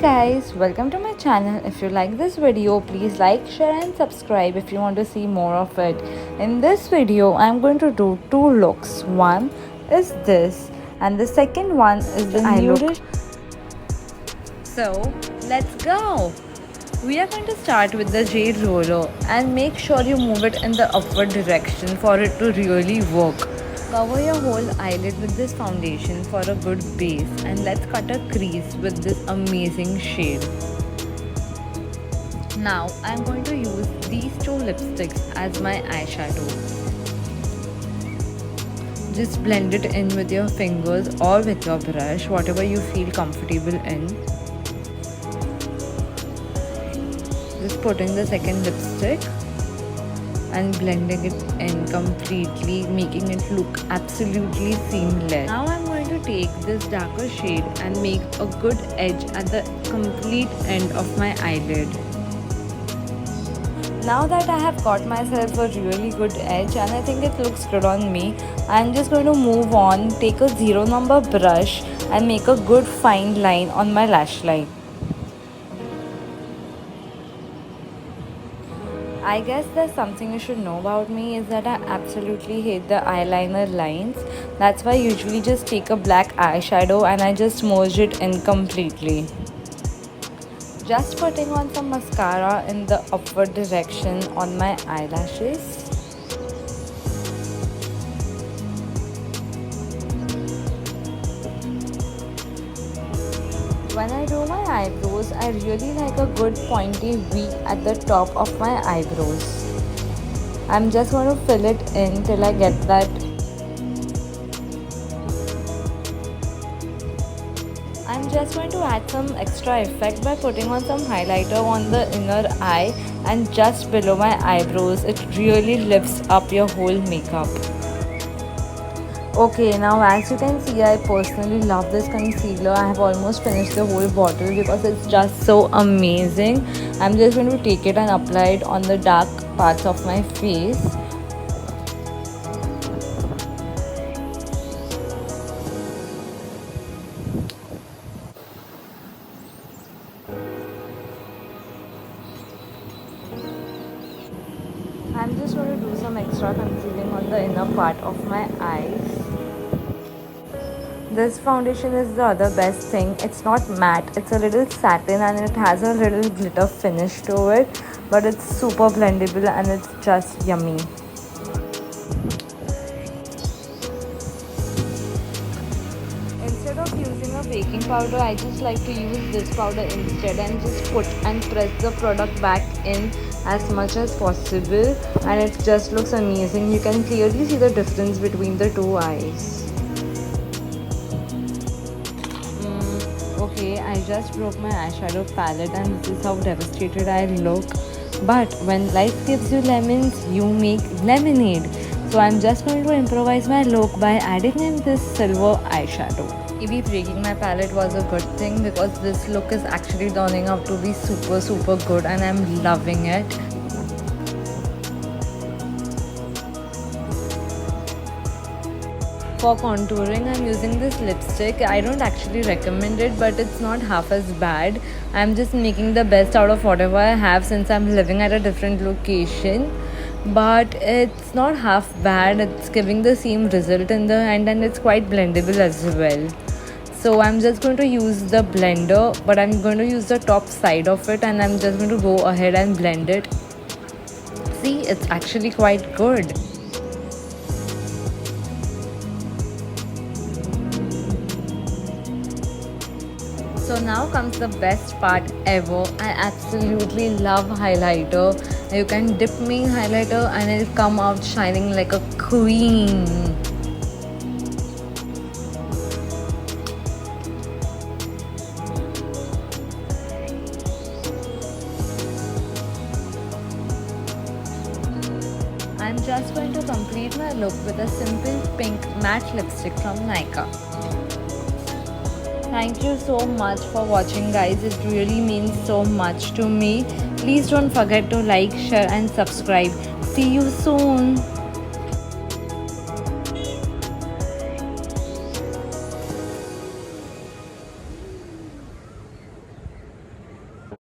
guys, welcome to my channel. If you like this video, please like, share and subscribe if you want to see more of it. In this video, I'm going to do two looks. One is this and the second one is the new look. So let's go. We are going to start with the jade roller and make sure you move it in the upward direction for it to really work. Cover your whole eyelid with this foundation for a good base, and let's cut a crease with this amazing shade. Now I'm going to use these two lipsticks as my eyeshadow. Just blend it in with your fingers or with your brush, whatever you feel comfortable in. Just putting the second lipstick and blending it in completely, making it look absolutely seamless. Now I'm going to take this darker shade and make a good edge at the complete end of my eyelid. Now that I have got myself a really good edge and I think it looks good on me, I'm just going to move on, take a 0 number brush and make a good fine line on my lash line. I guess there's something you should know about me is that I absolutely hate the eyeliner lines. That's why I usually just take a black eyeshadow and I just merge it in completely. Just putting on some mascara in the upward direction on my eyelashes. When I do my eyebrows, I really like a good pointy V at the top of my eyebrows. I'm just going to fill it in till I get that. I'm just going to add some extra effect by putting on some highlighter on the inner eye and just below my eyebrows. It really lifts up your whole makeup. Okay, now as you can see, I personally love this concealer. I have almost finished the whole bottle because it's just so amazing. I'm just going to take it and apply it on the dark parts of my face. I'm just going to do some extra concealing on the inner part of my eyes. This foundation is the other best thing. It's not matte, it's a little satin and it has a little glitter finish to it, but it's super blendable and it's just yummy. Instead of using a baking powder, I just like to use this powder instead and just put and press the product back in as much as possible, and it just looks amazing. You can clearly see the difference between the two eyes. Okay, I just broke my eyeshadow palette and this is how devastated I look. But when life gives you lemons, you make lemonade. So I'm just going to improvise my look by adding in this silver eyeshadow. Maybe breaking my palette was a good thing because this look is actually turning out to be super good and I'm loving it. For contouring, I'm using this lipstick. I don't actually recommend it, but it's not half as bad. I'm just making the best out of whatever I have since I'm living at a different location. But it's not half bad. It's giving the same result in the end and it's quite blendable as well. So I'm just going to use the blender, but I'm going to use the top side of it and I'm just going to go ahead and blend it. See, it's actually quite good. So now comes the best part ever. I absolutely love highlighter. You can dip me in highlighter and it'll come out shining like a queen. I'm just going to complete my look with a simple pink matte lipstick from Nykaa. Thank you so much for watching, guys. It really means so much to me. Please don't forget to like, share and subscribe. See you soon.